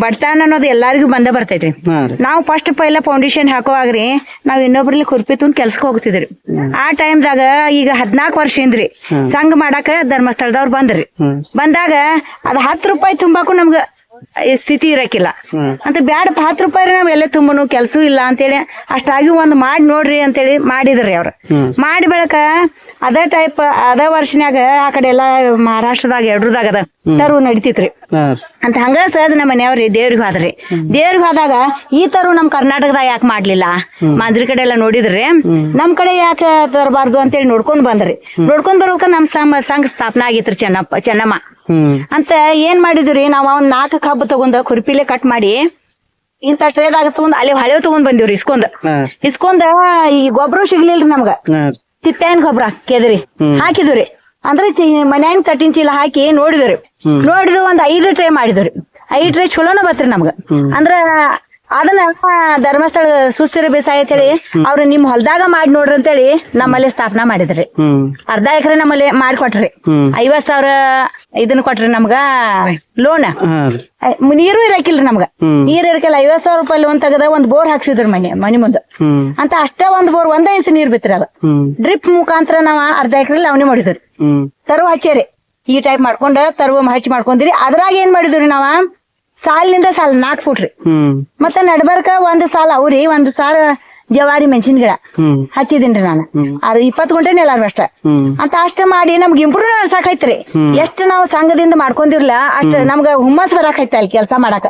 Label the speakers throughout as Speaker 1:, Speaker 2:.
Speaker 1: ಬಡತನ ಅನ್ನೋದು ಎಲ್ಲಾರಿಗೂ ಬಂದ ಬರ್ತೈತ್ರಿ. ನಾವು ಫಸ್ಟ್ ಪೈಲ ಫೌಂಡೇಶನ್ ಹಾಕೋವಾಗ್ರಿ ನಾವ್ ಇನ್ನೊಬ್ರಲ್ಲಿ ಕುರ್ಪಿ ತುಂದ್ ಕೆಲ್ಸಕ್ಕೆ ಹೋಗ್ತಿದ್ರಿ. ಆ ಟೈಮ್ದಾಗ ಈಗ 14 ವರ್ಷ ಇಂದ್ರಿ ಸಂಘ ಮಾಡಾಕ ಧರ್ಮಸ್ಥಳದವ್ರು ಬಂದ್ರಿ. ಬಂದಾಗ ಅದ್ 10 ರೂಪಾಯಿ ತುಂಬಾಕು ನಮ್ಗ ಸ್ಥಿತಿ ಇರಕಿಲ್ಲ ಅಂತ ಬ್ಯಾಡಪ್ಪ 10 ರೂಪಾಯಿ ನಾವ್ ಎಲ್ಲ ತುಂಬನು ಕೆಲ್ಸೂ ಇಲ್ಲ ಅಂತೇಳಿ ಅಷ್ಟಾಗಿ ಒಂದ್ ಮಾಡಿ ನೋಡ್ರಿ ಅಂತೇಳಿ ಮಾಡಿದ್ರಿ ಅವ್ರ. ಮಾಡಿ ಬೆಳಕ ಅದ ಟೈಪ್ ಅದ ವರ್ಷನ್ಯಾಗ ಆ ಕಡೆ ಎಲ್ಲಾ ಮಹಾರಾಷ್ಟ್ರದಾಗ ಎಡ್ರದಾಗ ಅದ ತರು ನಡಿತಿತ್ರಿ ಅಂತ. ಹಂಗ ಸಹಜ ನಮ್ಮ ಮನೆಯವ್ರಿ ದೇವ್ರಿಗೆ ಹೋದ್ರಿ. ದೇವ್ರಿಗೆ ಹೋದಾಗ ಈ ತರು ನಮ್ ಕರ್ನಾಟಕದಾಗ ಯಾಕೆ ಮಾಡ್ಲಿಲ್ಲ ಮಾದ್ರಿ ಕಡೆ ಎಲ್ಲಾ ನೋಡಿದ್ರಿ, ನಮ್ ಕಡೆ ಯಾಕೆ ತರಬಾರ್ದು ಅಂತೇಳಿ ನೋಡ್ಕೊಂಡ್ ಬಂದ್ರಿ. ನೋಡ್ಕೊಂಡ್ ಬರೋಕ ನಮ್ ಸಂಘ ಸ್ಥಾಪನಾ ಆಗಿತ್ರಿ ಚೆನ್ನಮ್ಮ ಅಂತ. ಏನ್ ಮಾಡಿದ್ರಿ ನಾವ್ ಒಂದ್ 4 ಕಬ್ಬು ತಗೊಂಡ್ ಕುರ್ಪಿಲೆ ಕಟ್ ಮಾಡಿ ಇಂತ ಟ್ರೇದಾಗ ತಗೊಂಡ್ ಅಲ್ಲಿ ಹಳೆ ತಗೊಂಡ್ ಬಂದಿವ್ರಿ. ಇಸ್ಕೊಂಡ ಈ ಗೊಬ್ಬರ ಸಿಗ್ಲಿಲ್ರಿ ನಮ್ಗ. ತಿಪ್ಪ್ಯಾನ್ ಗೊಬ್ಬರ ಕೆದ್ರಿ ಹಾಕಿದ್ರಿ. ಅಂದ್ರೆ ಮನ್ಯಾಗ ತಟ್ಟಿನ ಚೀಲ ಹಾಕಿ ನೋಡಿದ್ರಿ. ನೋಡಿದ್ ಒಂದ್ 5 ಟ್ರೇ ಮಾಡಿದ್ರಿ. 5 ಟ್ರೇ ಚಲೋನ ಬತ್ರಿ ನಮ್ಗ. ಅಂದ್ರ ಅದನ್ನ ಧರ್ಮಸ್ಥಳ ಸುಸ್ಥಿರ ಬೇಸಾಯ ಅಂತೇಳಿ ಅವ್ರು ನಿಮ್ ಹೊಲ್ದಾಗ ಮಾಡಿ ನೋಡ್ರಿ ಅಂತೇಳಿ ನಮ್ಮಲ್ಲಿ ಸ್ಥಾಪನಾ ಮಾಡಿದ್ರಿ. ಅರ್ಧ ಎಕರೆ ನಮ್ಮಲ್ಲಿ ಮಾಡಿಕೊಟ್ರಿ. 50,000 ಇದನ್ನ ಕೊಟ್ರಿ ನಮ್ಗ ಲೋನ್. ನೀರು ಇರಕಿಲ್ರಿ ನಮ್ಗ. ನೀರ್ ಇರಕಿಲ್ಲ. 50,000 ರೂಪಾಯಿ ಲೋನ್ ತೆಗದ ಒಂದ್ ಬೋರ್ ಹಾಕ್ಸಿದ್ರಿ ಮನಿ ಮುಂದ ಅಂತ. ಅಷ್ಟ ಒಂದ್ ಬೋರ್ 1 ಇಂಚ್ ನೀರ್ ಬಿತ್ರಿ. ಅದ ಡ್ರಿಪ್ ಮುಖಾಂತರ ನಾವ್ ಅರ್ಧ ಎಕರೆ ಲಾವಣಿ ಮಾಡಿದ್ರಿ. ತರುವ ಹಚ್ಚೇರಿ ಈ ಟೈಪ್ ಮಾಡ್ಕೊಂಡ ತರುವ ಹಚ್ಚಿ ಮಾಡ್ಕೊಂಡ್ರಿ. ಅದ್ರಾಗ ಏನ್ ಮಾಡಿದ್ರಿ ನಾವ ಸಾಲಿನಿಂದ ಸಾಲ 4 ಫುಟ್ರಿ. ಮತ್ತೆ ನಡ್ಬರ್ಕ ಒಂದ್ ಸಾಲ ಅವ್ರಿ, ಒಂದ್ ಸಾಲ ಜವಾರಿ ಮೆಣಸಿನ ಗಿಡ ಹಚ್ಚಿದೀನ್ರಿ ನಾನು. 20 ಗುಂಟೆ ನೆಲ ಅಷ್ಟ ಅಂತ. ಅಷ್ಟ ಮಾಡಿ ನಮ್ಗೆ ಇಂಪ್ರೂವ್ ಅನ್ಸಾಕೈತ್ರಿ. ಎಷ್ಟ್ ನಾವು ಸಂಘದಿಂದ ಮಾಡ್ಕೊಂಡಿರ್ಲ ಅಷ್ಟ ನಮ್ಗ ಹುಮ್ಮಸ್ ಬರಾಕೈತಿ ಅಲ್ಲಿ ಕೆಲ್ಸ ಮಾಡಾಕ.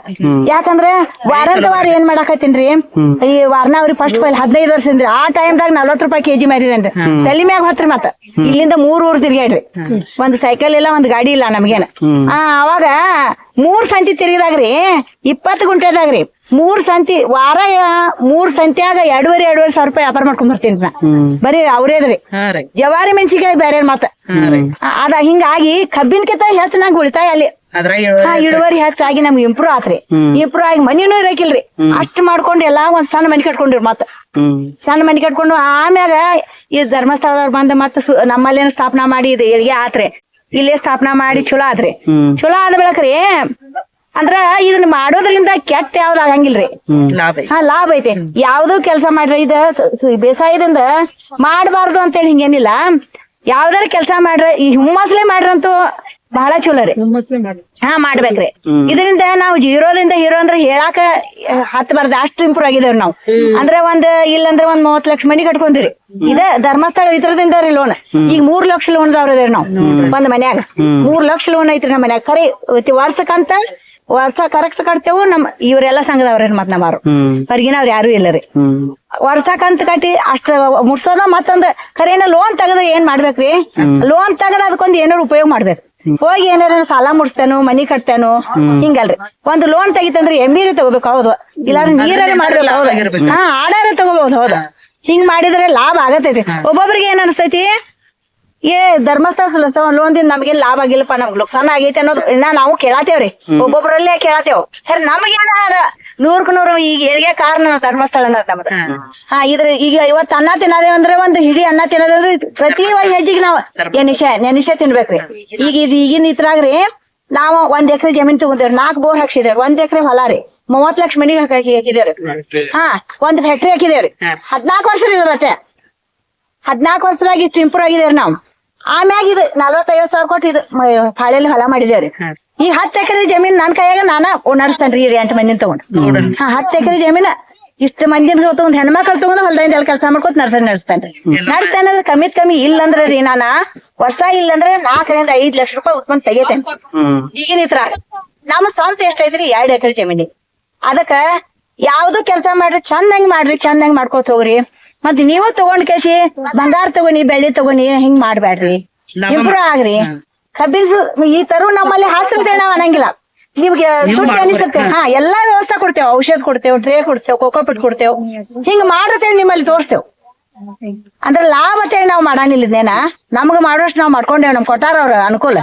Speaker 1: ಯಾಕಂದ್ರ ವಾರಂತ ವಾರ ಏನ್ ಮಾಡಾಕತ್ತೀನ್ರಿ, ಈ ವಾರನ ಅವ್ರಿ ಫಸ್ಟ್ ಪೈಲ್ 15 ವರ್ಷ ಆ ಟೈಮ್ದಾಗ 40 ರೂಪಾಯಿ ಕೆಜಿ ಮಾರಿದೇನ್ರಿ. ತಲೆ ಮ್ಯಾಗ ಹೊತ್ರಿ. ಮತ್ತ ಇಲ್ಲಿಂದ 3 ಊರ್ ತಿರ್ಗಾಡ್ರಿ. ಒಂದ್ ಸೈಕಲ್ ಇಲ್ಲ, ಒಂದ್ ಗಾಡಿ ಇಲ್ಲ ನಮ್ಗೇನ. ಅವಾಗ 3 ಸಂತಿ ತಿರುಗಿದಾಗ್ರಿ 20 ಗುಂಟೆದಾಗ್ರಿ 3 ಸಂತಿ ವಾರ 3 ಸಂತ್ಯಾಗ 2,500 ರೂಪಾಯಿ ವ್ಯಾಪಾರ ಮಾಡ್ಕೊಂಡ್ ಬರ್ತೀನಿ ನಾ. ಬರೀ ಅವ್ರೇದ್ರಿ ಜವಾರಿ ಮೆಣಸಿನ್ಕಾಯಿ ಬೇರೆ ಮತ್ತ. ಅದ ಹಿಂಗಾಗಿ ಕಬ್ಬಿನಕಿಂತ ಹೆಚ್ಚು ನಂಗೆ ಉಳಿತಾಯ ಅಲ್ಲಿ. ಇಳುವರಿ ಹೆಚ್ಚಾಗಿ ನಮ್ಗೆ ಇಂಪ್ರೂವ್ ಆತ್ರಿ. ಇಂಪ್ರೂವ್ ಆಗಿ ಮನಿನೂ ಇರಕಿಲ್ರಿ. ಅಷ್ಟ್ ಮಾಡ್ಕೊಂಡು ಎಲ್ಲಾ ಒಂದ್ ಸಣ್ಣ ಮನಿ ಕಟ್ಕೊಂಡ್ರಿ. ಮತ್ತ ಸಣ್ಣ ಮನಿ ಕಟ್ಕೊಂಡು ಆಮ್ಯಾಗ ಈ ಧರ್ಮಸ್ಥಳದವ್ರು ಬಂದ ಮತ್ತ ನಮ್ಮಲ್ಲೇನ ಸ್ಥಾಪನಾ ಮಾಡಿ ಇದು ಏಳಿಗೆ ಆತ್ರಿ. ಇಲ್ಲೇ ಸ್ಥಾಪನಾ ಮಾಡಿ ಚಲೋ ಆದ್ರಿ. ಚಲೋ ಆದ ಬೆಳಕ್ರಿ ಅಂದ್ರ ಇದನ್ನ ಮಾಡೋದ್ರಿಂದ ಕೆಟ್ಟ ಯಾವ್ದು ಆಗಂಗಿಲ್ರಿ. ಲಾಭ ಐತೆ. ಯಾವ್ದು ಕೆಲಸ ಮಾಡ್ರಿ ಇದ ಬೇಸಾಯದಿಂದ ಮಾಡಬಾರ್ದು ಅಂತೇಳಿ ಹಿಂಗೇನಿಲ್ಲ. ಯಾವ್ದಾರ ಕೆಲಸ ಮಾಡ್ರಿ ಈ ಹುಮ್ಮಸ್ಲೆ ಮಾಡ್ರಂತೂ ಬಹಳ ಚಲೋ ರೀ. ಮಾಡ್ಬೇಕ್ರಿ. ಇದರಿಂದ ನಾವು ಜೀರೋದಿಂದ ಹೀರೋ ಅಂದ್ರೆ ಹೇಳಾಕ ಹತ್ಬಾರ್ದು ಅಷ್ಟು ಇಂಪ್ರೂವ್ ಆಗಿದೇವ್ರಿ ನಾವು. ಅಂದ್ರೆ ಇಲ್ಲಂದ್ರೆ 30 ಲಕ್ಷ ಮನಿ ಕಟ್ಕೊಂಡ್ರಿ. ಇದ ಧರ್ಮಸ್ಥಳ ಇತರದಿಂದ ರೀ ಲೋನ್. ಈಗ 3 ಲಕ್ಷ ಲೋನ್ ಅದಾವ್ರಿ ನಾವು ಒಂದ್ ಮನ್ಯಾಗ. 3 ಲಕ್ಷ ಲೋನ್ ಐತ್ರಿ ನಮ್ಮ ಮನ್ಯಾಗ. ಖರೆ ವರ್ಷ ಕರೆಕ್ಟ್ ಕಟ್ತೇವು. ಇವರೆಲ್ಲಾ ಸಂಘದವ್ರ ಮತ್ ನಮ್ಮವ್ರು ಹೊರಗಿನವ್ರು ಯಾರು ಇಲ್ಲರಿ. ವರ್ಷ ಕಂತ ಕಟ್ಟಿ ಅಷ್ಟ ಮುಟ್ಸೋದ. ಮತ್ತೊಂದ್ ಖರೇನ ಲೋನ್ ತೆಗದ ಏನ್ ಮಾಡ್ಬೇಕ್ರಿ, ಲೋನ್ ತೆಗದ ಅದಕ್ಕೊಂದ್ ಏನಾರು ಉಪಯೋಗ ಮಾಡ್ಬೇಕು. ಹೋಗಿ ಏನಾರ ಸಾಲ ಮುಡ್ಸ್ತೇನು, ಮನಿ ಕಟ್ತೇನು ಹಿಂಗಲ್ರಿ. ಒಂದ್ ಲೋನ್ ತೆಗಿತಂದ್ರೆ ಎಮ್ಮಿರಿ ತಗೋಬೇಕು. ಹೌದು. ಇಲ್ಲಾಂದ್ರೆ ನೀರೇ ಮಾಡ್ಬೇಕು. ಹೌದು. ಆಡಾರ ತಗೋಬಹುದು. ಹೌದು. ಹಿಂಗ್ ಮಾಡಿದ್ರೆ ಲಾಭ ಆಗತೈತಿ. ಒಬ್ಬೊಬ್ರಿಗೆ ಏನ್ ಅನ್ಸ್ತೈತಿ, ಧರ್ಮಸ್ಥಳ ಲೋನ್ದಿಂದ ನಮ್ಗೇನ್ ಲಾಭ ಆಗಿಲ್ಲಪ್ಪ, ನಮ್ಗ್ ನುಕ್ಸಾನ ಆಗೈತಿ ಅನ್ನೋದು ನಾವು ಕೇಳಾತೇವ್ರಿ. ಒಬ್ಬೊಬ್ರಲ್ಲೇ ಕೇಳಾತೇವ್. ನಮಗೇನ ಅದ 100% ಈಗ ಏಳಿಗೆ ಕಾರಣ ಧರ್ಮಸ್ಥಳ ನಮ್ದ. ಇದ್ರ ಈಗ ಇವತ್ತು ಅನ್ನ ತಿನ್ನೋದೇವ್ ಅಂದ್ರೆ ಒಂದ್ ಹಿಡಿ ಅನ್ನ ತಿನ್ನೋದಂದ್ರೆ ಪ್ರತಿ ಹೆಜ್ಜಿಗೆ ನಾವ್ ನೆನಿಷೆ ತಿನ್ಬೇಕ್ರಿ. ಈಗಿನ ಇದ್ರಾಗ್ರಿ ನಾವು 1 ಎಕರೆ ಜಮೀನ್ ತಗೊಂಡೇವ್ರಿ. 4 ಬೋರ್ ಹಾಕ್ಸಿದೇವ್ರಿ. 1 ಎಕರೆ ಹೊಲ ರೀ. 30 ಲಕ್ಷ ಮನಿಗೆ ಹಾಕಿದೇವ್ರಿ. 1 ಫ್ಯಾಕ್ಟ್ರಿ ಹಾಕಿದೇವ್ರಿ. 14 ವರ್ಷ ರೀ ಬಟ್ಟೆ. 14 ವರ್ಷದಾಗ ಇಷ್ಟು ಇಂಪ್ರೂವ್ ಆಗಿದೇವ್ರಿ ನಾವು. ಆಮ್ಯಾಗ ಇದು 45,000 ಕೊಟ್ಟು ಇದು ಪಾಳೆಯಲ್ಲಿ ಹೊಲ ಮಾಡಿದೇವ್ರಿ. ಈ 10 ಎಕರೆ ಜಮೀನ್ ನನ್ ಕೈಯಾಗ ನಾನ ನಡೆಸ್ತೇನ್ರಿ. 8 ಮಂದಿನ ತಗೊಂಡ್ 10 ಎಕರೆ ಜಮೀನ ಇಷ್ಟ ಮಂದಿನ ತಗೊಂಡ್ ಹೆಣ್ಮಕ್ಳು ತಗೊಂಡ್ ಹೊಲ್ದಿಂದ ಎಲ್ಲ ಕೆಲಸ ಮಾಡ್ಕೊತ ನಡೆಸ್ತೇನ್ರಿ. ನಡೆಸ್ತೇನೆ ಕಮ್ಮಿ ಇಲ್ಲಂದ್ರೆ ರೀ ನಾನ ವರ್ಷ ಇಲ್ಲಂದ್ರೆ 4 ರಿಂದ 5 ಲಕ್ಷ ರೂಪಾಯಿ ಉತ್ಪನ್ನ ತೆಗಿತೇನೆ. ಈಗಿನ ಇದ್ರಾಗ ನಮ್ಮ ಸ್ವಂತ ಎಷ್ಟೈತ್ರಿ 2 ಎಕರೆ ಜಮೀನಿ. ಅದಕ್ಕ ಯಾವ್ದು ಕೆಲಸ ಮಾಡ್ರಿ ಚಂದಂಗ್ ಮಾಡ್ಕೋತ ಹೋಗ್ರಿ. ಮತ್ ನೀವು ತಗೊಂಡ್ ಕೇಸಿ ಬಂಗಾರ ತಗೋನಿ, ಬೆಳ್ಳಿ ತಗೋನಿ ಹಿಂಗ್ ಮಾಡ್ಬ್ಯಾಡ್ರಿ. ಇಂಪ್ರೂವ್ ಆಗ್ರಿ. ಕಬ್ಬಿನ ಈ ತರ ನಮ್ಮಲ್ಲಿ ಹಾಕ್ಸಲ್ತೇವೆ ನಾವ್ ಅನ್ನಂಗಿಲ್ಲ. ನಿಮ್ಗೆ ದುಡ್ಡು ಅನಿಸುತ್ತೆ. ಎಲ್ಲಾ ವ್ಯವಸ್ಥೆ ಕೊಡ್ತೇವ್. ಔಷಧ ಕೊಡ್ತೇವ್, ಟ್ರೇ ಕೊಡ್ತೇವ್, ಕೋಕೋಪಿಟ್ ಕೊಡ್ತೇವ್. ಹಿಂಗ್ ಮಾಡತ್ತೇಳಿ ನಿಮ್ಮಲ್ಲಿ ತೋರಿಸ್ತೇವ್. ಅಂದ್ರೆ ಲಾಭ ಅಂತೇಳಿ ನಾವ್ ಮಾಡಾನಿಲ್ಲದೇನ. ನಮ್ಗ ಮಾಡೋಷ್ಟು ನಾವ್ ಮಾಡ್ಕೊಂಡೇವ್. ನಮ್ ಕೊಟ್ಟಾರ ಅವ್ರ ಅನುಕೂಲ.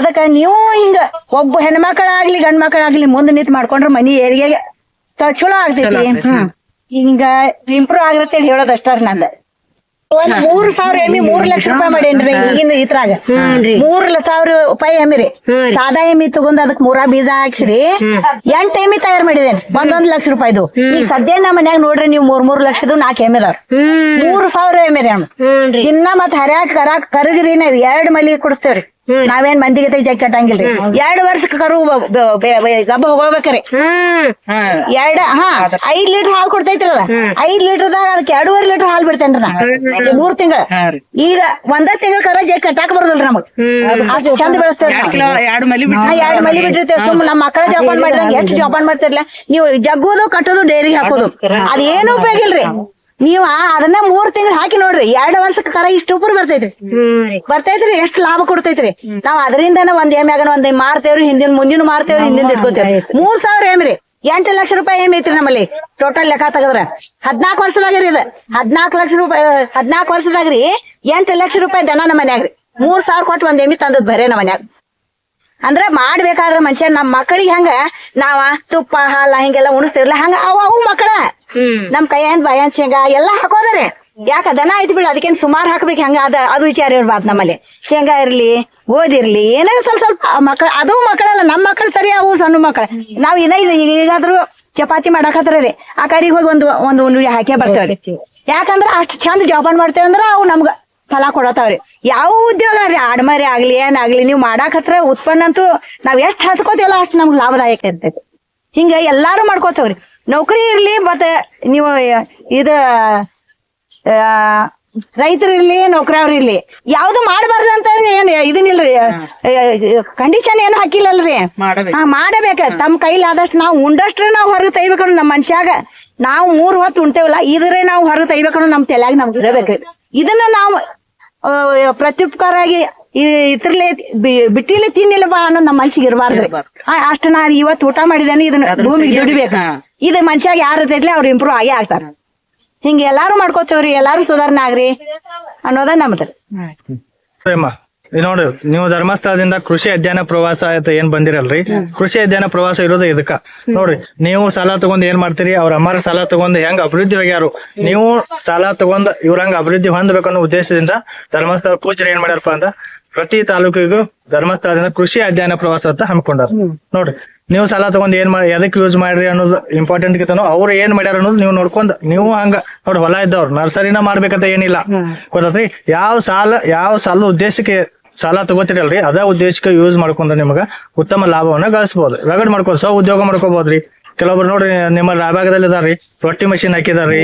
Speaker 1: ಅದಕ್ಕ ನೀವು ಹಿಂಗ ಒಬ್ಬ ಹೆಣ್ಮಕ್ಳಾಗ್ಲಿ ಗಂಡ್ ಮಕ್ಳಾಗ್ಲಿ ಮುಂದ್ ನಿಂತ್ ಮಾಡ್ಕೊಂಡ್ರ ಮನಿ ಏರಿಗೆ ಚಲೋ ಆಗ್ತೈತಿ. ಹಿಂಗ ಇಂಪ್ರೂವ್ ಆಗಿರತ್ತೆ ಹೇಳೋದಷ್ಟಾರ ನಂದ. ಒಂದ್ 3,000 ಎಮ್ಮಿ 3 ಲಕ್ಷ ರೂಪಾಯಿ ಮಾಡೇನ್ರಿ ಈಗಿನ ಇದ್ರಾಗ 3,000 ರೂಪಾಯಿ ಎಮ್ಮಿ ರೀ. ಸಾದಾ ಎಮ್ಮಿ ತಗೊಂಡ್ ಅದಕ್ 3 ಬೀಜ ಹಾಕ್ಸ್ರಿ 8 ಎಮ್ಮಿ ತಯಾರು ಮಾಡಿದೇನ್ರಿ 1 ಲಕ್ಷ ರೂಪಾಯಿದು. ಈಗ ಸದ್ಯ ನಮ್ಮ ಮನ್ಯಾಗ ನೋಡ್ರಿ ನೀವು 3 ಲಕ್ಷದ್ದು 4 ಎಮ್ಮಿ ಅದಾವ್ರಿ. 3,000 ಎಮ್ಮಿ ರೀ ಇನ್ನ ಮತ್ ಹರ್ಯಾಕ್ ಕರಗ್ರಿ 2 ಮಲಿ ಕುಡಿಸ್ತೇವ್ರಿ. ನಾವೇನ್ ಮಂದಿಗೆ ಜಗ್ ಕಟ್ಟಂಗಿಲ್ರಿ. 2 ವರ್ಷಕ್ಕೆ ಕರು ಗಬ್ಬ ಹೋಗ್ಬೇಕ್ರಿ. 5 ಲೀಟರ್ ಹಾಲು ಕೊಡ್ತೈತ್ರಿ ಅದ. 5 ಲೀಟರ್ದಾಗ ಅದಕ್ಕೆ 2.5 ಲೀಟರ್ ಹಾಲು ಬಿಡ್ತೇನ್ರಿ ನಾ 3 ತಿಂಗಳ. ಈಗ 1 ತಿಂಗಳ ಕರ ಜಗ್ ಕಟ್ಟಾಕ ಬರೋದಿಲ್ರಿ ನಮಗ್. ಅಷ್ಟು ಚಂದ ಬೆಳೆಸ್ತೇವ್ರಿ. 2 ಮಲಿ ಬಿಟ್ಟಿರ್ತೇವೆ. ಸುಮ್ ನಮ್ಮ ಮಕ್ಕಳ ಜೋಪಾನ ಮಾಡಿದಂಗ ಎಷ್ಟು ಜೋಪಾನ ಮಾಡ್ತಿರ್ಲಿಲ್ಲ. ನೀವು ಜಗ್ಗೋದು ಕಟ್ಟೋದು ಡೈರಿ ಹಾಕೋದು ಅದೇನು ಉಪಯೋಗ ಇಲ್ರಿ. ನೀವ ಅದನ್ನ 3 ತಿಂಗಳು ಹಾಕಿ ನೋಡ್ರಿ 2 ವರ್ಷಕ್ಕೆ ಕರ ಇಷ್ಟು ಉಪರ್ ಬರ್ತೈತ್ರಿ. ಎಷ್ಟ್ ಲಾಭ ಕೊಡ್ತೈತ್ರಿ. ನಾವ್ ಅದರಿಂದನ ಒಂದ್ ಎಮ್ಯಾಗನ ಒಂದ್ ಮಾರ್ತೇವ್ರಿ. ಮುಂದಿನ ಮಾರ್ತೇವ್ರಿ, ಹಿಂದಿನ ಇಟ್ಕೋತೇವ್ರಿ. 3,000 ಎಮ್ ರೀ. 8 ಲಕ್ಷ ರೂಪಾಯಿ ಎಮ್ ಐತ್ರಿ ನಮ್ಮಲ್ಲಿ. ಟೋಟಲ್ ಲೆಕ್ಕ ತೆಗದ್ರ 14 ವರ್ಷದಾಗ್ರಿ ಇದು. 14 ಲಕ್ಷ ರೂಪಾಯಿ 14 ವರ್ಷದಾಗ್ರಿ 8 ಲಕ್ಷ ರೂಪಾಯಿ ದನ ನಮ್ಮ ಮನ್ಯಾಗ್ರಿ. 3,000 ಕೊಟ್ಟು ಒಂದ್ ಎಮ್ಮಿ ತಂದದ್ ಬರೇ ನಮ್ಮ ಮನ್ಯಾಗ. ಅಂದ್ರ ಮಾಡ್ಬೇಕಾದ್ರ ಮನುಷ್ಯ ನಮ್ ಮಕ್ಕಳಿಗೆ ಹಂಗ ನಾವ ತುಪ್ಪ ಹಾಲ ಹಿಂಗೆಲ್ಲ ಉಣಿಸ್ತೇವ್ರಲ್ಲ ಹಂಗ ಅವು ಮಕ್ಕಳ ನಮ್ ಕೈಯಂದ್ ಬಾಯಂದ್ ಶೇಂಗಾ ಎಲ್ಲಾ ಹಾಕೋದ್ರಿ. ಯಾಕ ದನ ಐತಿ ಬಿಡ ಅದಕ್ಕೇನ್ ಸುಮಾರು ಹಾಕ್ಬೇಕು ಹಂಗ ಅದು ವಿಚಾರ ಇರ್ಬಾರ್ದು ನಮ್ಮಲ್ಲಿ. ಶೇಂಗಾ ಇರ್ಲಿ ಓದಿರ್ಲಿ ಏನಾರ ಸ್ವಲ್ಪ ಮಕ್ಕಳ ಅದು ಮಕ್ಕಳಲ್ಲ ನಮ್ ಮಕ್ಕಳು ಸರಿ. ಅವು ಸಣ್ಣ ಮಕ್ಕಳ ನಾವ್ ಈಗಾದ್ರೂ ಚಪಾತಿ ಮಾಡಾಕತ್ರಿ ಆ ಕರಿಗೆ ಹೋಗಿ ಒಂದು ಉಂಡಿ ಹಾಕೇ ಬರ್ತೇವ್ರಿ. ಯಾಕಂದ್ರ ಅಷ್ಟ್ ಚಂದ ಜೋಪಾನ ಮಾಡ್ತೇವಂದ್ರ ಅವು ನಮ್ಗ ಫಲ ಕೊಡತಾವ್ರಿ. ಯಾವ ಉದ್ಯೋಗ ರೀ ಆಡ್ಮರಿ ಆಗ್ಲಿ ಏನಾಗ್ಲಿ ನೀವು ಮಾಡಾಕತ್ರ ಉತ್ಪನ್ನ ಅಂತೂ ನಾವ್ ಎಷ್ಟ್ ಹಸ್ಕೋತೀವಲ್ಲ ಅಷ್ಟ್ ನಮ್ಗ್ ಲಾಭದಾಯಕ ಇರ್ತೈತಿ. ಹಿಂಗ ಎಲ್ಲಾರು ಮಾಡ್ಕೋತೇವ್ರಿ. ನೌಕರಿ ಇರ್ಲಿ ಮತ್ತ ನೀವು ರೈತರಿರ್ಲಿ ನೌಕರವ್ರ ಇರ್ಲಿ ಯಾವ್ದು ಮಾಡಬಾರ್ದು ಅಂತ ಏನ್ ಇದನ್ನಿಲ್ರಿ. ಕಂಡೀಷನ್ ಏನು ಹಾಕಿಲ್ಲಲ್ರಿ. ಮಾಡಬೇಕ ತಮ್ಮ ಕೈಲಾದಷ್ಟು ನಾವು ಉಂಡಷ್ಟ್ರೆ ನಾವ್ ಹೊರಗೆ ತೆಗಿಬೇಕಂದ್ರೆ ನಮ್ಮ ಮನ್ಷ್ಯಾಗ ನಾವು 3 ಹೊತ್ತು ಉಣ್ತೇವಲ್ಲ ಇದ್ರೆ ನಾವು ಹೊರಗೆ ತೆಗಿಬೇಕಂದ್ರೆ ನಮ್ ತಲೆಯಾಗ ನಮ್ಗೆ ಇರಬೇಕ್ರಿ. ಇದನ್ನ ನಾವು ಪ್ರತ್ಯುಪಕಾರ ಆಗಿ ಇದ್ರಲ್ಲೇ ಬಿಟ್ಟಿಲ್ಲ ತಿನ್ನಿಲ್ಲಪ್ಪ ಅನ್ನೋದು ನಮ್ಮ ಮನ್ಸಿಗೆ ಇರಬಾರ್ದ್ರಿ. ಅಷ್ಟ ನಾ ಇವತ್ತು ಊಟ ಮಾಡಿದೇನೆ ಇದನ್ನ ಭೂಮಿಗೆ ದುಡಿಬೇಕು. ಇದು ಮನ್ಷ್ಯಾಗ ಯಾರು ಇರ್ತೈತ್ಲಿ ಅವ್ರು ಇಂಪ್ರೂವ್ ಆಗೇ ಆಗ್ತಾರ. ಹಿಂಗ ಎಲ್ಲಾರು ಮಾಡ್ಕೋತೇವ್ರಿ. ಎಲ್ಲಾರು ಸುಧಾರಣೆ ಆಗ್ರಿ ಅನ್ನೋದ ನಮ್ದ್ರಿ.
Speaker 2: ನೋಡ್ರಿ ನೀವು ಧರ್ಮಸ್ಥಳದಿಂದ ಕೃಷಿ ಅಧ್ಯಯನ ಪ್ರವಾಸ ಏನ್ ಬಂದಿರಲ್ರಿ. ಕೃಷಿ ಅಧ್ಯಯನ ಪ್ರವಾಸ ಇರೋದು ಇದಕ್ಕ. ನೋಡ್ರಿ ನೀವು ಸಾಲ ತಗೊಂಡ್ ಏನ್ ಮಾಡ್ತೀರಿ, ಅವ್ರ ಅಮ್ಮಾರ ಸಾಲ ತಗೊಂಡ್ ಹೆಂಗ್ ಅಭಿವೃದ್ಧಿ ಆಗ್ಯಾರು, ನೀವು ಸಾಲ ತಗೊಂಡ್ ಇವ್ರಂಗ ಅಭಿವೃದ್ಧಿ ಹೊಂದಬೇಕನ್ನೋ ಉದ್ದೇಶದಿಂದ ಧರ್ಮಸ್ಥಳ ಪೂಜಾರಿ ಏನ್ ಮಾಡ್ಯಾರಪ್ಪ ಅಂತ ಪ್ರತಿ ತಾಲೂಕಿಗೂ ಧರ್ಮಸ್ಥಳದಿಂದ ಕೃಷಿ ಅಧ್ಯಯನ ಪ್ರವಾಸ ಅಂತ ಹಮ್ಮಿಕೊಂಡಾರ. ನೋಡ್ರಿ ನೀವು ಸಾಲ ತಗೊಂಡ್ ಎದಕ್ ಯೂಸ್ ಮಾಡ್ರಿ ಅನ್ನೋದು ಇಂಪಾರ್ಟೆಂಟ್ ಗಿತ್ತನೋ ಅವ್ರು ಏನ್ ಮಾಡ್ಯಾರ ಅನ್ನೋದು ನೀವು ನೋಡ್ಕೊಂಡ್ ನೀವು ಹಂಗ ನೋಡ್ರಿ ಹೊಲ ಇದ್ದವ್ರು ನರ್ಸರಿನ ಮಾಡ್ಬೇಕಂತ ಏನಿಲ್ಲ ಗೊತ್ತೈತ್ರಿ. ಯಾವ ಸಾಲ ಉದ್ದೇಶಕ್ಕೆ ಸಾಲ ತಗೋತಿರಲ್ರಿ ಅದ ಉದ್ದೇಶಕ್ಕೆ ಯೂಸ್ ಮಾಡ್ಕೊಂಡ್ರೆ ನಿಮಗ ಉತ್ತಮ ಲಾಭವನ್ನ ಗಳಿಸಬಹುದು. ರಗಡ್ ಮಾಡ್ಕೊ ಉದ್ಯೋಗ ಮಾಡ್ಕೋಬಹುದ್ರಿ. ಕೆಲವೊಬ್ರು ನೋಡ್ರಿ ನಿಮ್ಮ ರಾಯಭಾಗದಲ್ಲಿ ಇದಾರ್ರಿ ರೊಟ್ಟಿ ಮಷಿನ್ ಹಾಕಿದಾರ್ರಿ,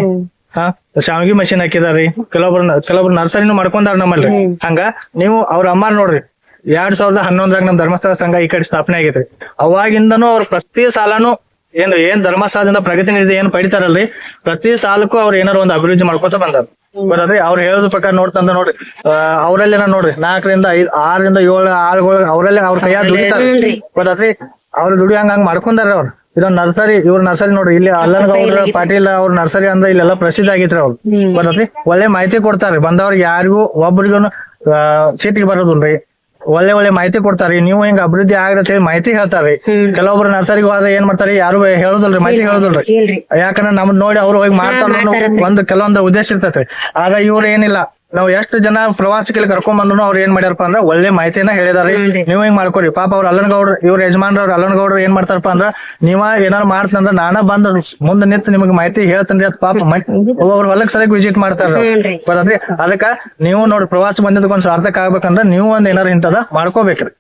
Speaker 2: ಶಾವಿಗೆ ಮಷಿನ್ ಹಾಕಿದಾರ್ರಿ. ಕೆಲವೊಬ್ರು ನರ್ಸರಿನೂ ಮಾಡ್ಕೊಂಡಾರ ನಮ್ಮಲ್ರಿ. ಹಂಗ ನೀವು ಅವ್ರ ಅಮ್ಮಾರ್ ನೋಡ್ರಿ 2011ರಾಗ ನಮ್ ಧರ್ಮಸ್ಥಳ ಸಂಘ ಈ ಕಡೆ ಸ್ಥಾಪನೆ ಆಗೈತ್ರಿ. ಅವಾಗಿಂದನೂ ಅವ್ರ ಪ್ರತಿ ಸಾಲನು ಏನ್ ಧರ್ಮಸ್ಥಳದಿಂದ ಪ್ರಗತಿ ನಿಧಿ ಏನ್ ಪಡಿತಾರಲ್ರಿ ಪ್ರತಿ ಸಾಲಕ್ಕೂ ಅವ್ರು ಏನಾರು ಒಂದು ಅಭಿವೃದ್ಧಿ ಮಾಡ್ಕೊತ ಬಂದಾರ. ಬರೋದ್ರಿ ಅವ್ರು ಹೇಳೋದ್ ಪ್ರಕಾರ ನೋಡ್ತಂದ ನೋಡ್ರಿ ಅವ್ರಲ್ಲೇನ ನೋಡ್ರಿ 4ರಿಂದ 5 6ರಿಂದ 7 ಆಳುಗಳು ಅವ್ರಲ್ಲೇ ಅವ್ರ ಕೈಯಾಗ ದುಡಿತಾರ. ಗೊತ್ತಾತ್ರಿ ಅವ್ರ ದುಡಿ ಹಂಗ ಮಾಡ್ಕೊಂಡಾರ ಅವ್ರು. ಇದೊಂದ್ ನರ್ಸರಿ ಇವ್ರ ನರ್ಸರಿ ನೋಡ್ರಿ ಇಲ್ಲಿ ಅಲ್ಲನಗೌಡ್ರ ಪಾಟೀಲ್ ಅವ್ರ ನರ್ಸರಿ ಅಂದ್ರೆ ಇಲ್ಲೆಲ್ಲಾ ಪ್ರಸಿದ್ಧ ಆಗೈತ್ರಿ. ಅವ್ರು ಗೊತ್ತಾತ್ರಿ ಒಳ್ಳೆ ಮಾಹಿತಿ ಕೊಡ್ತಾರ್ರಿ. ಬಂದವ್ರಿಗೆ ಯಾರಿಗೂ ಒಬ್ರಿಗೂ ಸೀಟಿಗೆ ಬರೋದಿಲ್ರಿ. ಒಳ್ಳೆ ಮಾಹಿತಿ ಕೊಡ್ತಾರಿ. ನೀವು ಹಿಂಗ ಅಭಿವೃದ್ಧಿ ಆಗತ್ತೆ ಮಾಹಿತಿ ಹೇಳ್ತಾರ್ರಿ. ಕೆಲವೊಬ್ರು ನರ್ಸರಿಗೆ ಹೋದ್ರೆ ಏನ್ ಮಾಡ್ತಾರಿ ಯಾರು ಹೇಳುದಿಲ್ರಿ, ಮಾಹಿತಿ ಹೇಳುದಿಲ್ರಿ. ಯಾಕಂದ್ರೆ ನಮ್ದ್ ನೋಡಿ ಅವ್ರು ಹೋಗಿ ಮಾಡ್ತಾರ ಕೆಲವೊಂದು ಉದ್ದೇಶ ಇರ್ತೈತ್ರಿ. ಆಗ ಇವ್ರ ಏನಿಲ್ಲ ನಾವ್ ಎಷ್ಟು ಜನ ಪ್ರವಾಸಕ್ಕೆ ಕರ್ಕೊಂಡ್ ಬಂದ್ರು ಅವ್ರು ಏನ್ ಮಾಡ್ಯಾರಪ್ಪ ಅಂದ್ರ ಒಳ್ಳೆ ಮಾಹಿತಿನ ಹೇಳಿದಾರಿ. ನೀವು ಹಿಂಗ್ ಮಾಡ್ಕೊರಿ. ಪಾಪ ಅವ್ರ ಅಲ್ಲನಗೌಡ್ರು ಇವ್ರ ಯಜಮಾನ್ರವ್ರ ಅಲ್ಲನಗೌಡ್ರು ಏನ್ ಮಾಡ್ತಾರಪ್ಪ ಅಂದ್ರ ನೀವ ಏನಾರು ಮಾಡ್ತಂದ್ರ ನಾನ ಬಂದ್ ಮುಂದೆ ನಿಂತು ನಿಮ್ಗೆ ಮಾಹಿತಿ ಹೇಳ್ತಂದ್ರಿ ಅದ್ ಪಾಪ ಅವ್ರ ಹೊಲಕ್ ಸರಿಯಾಗಿ ವಿಸಿಟ್ ಮಾಡ್ತಾರ. ಬರದ್ರಿ ಅದಕ್ಕ ನೀವು ನೋಡ್ರಿ ಪ್ರವಾಸ ಬಂದಿದ್ದಕ್ಕೊಂದ್ ಸಾರ್ಥಕ ಆಗ್ಬೇಕಂದ್ರ ನೀವು ಒಂದ್ ಏನಾರು ಇಂತದ ಮಾಡ್ಕೋಬೇಕ್ರಿ.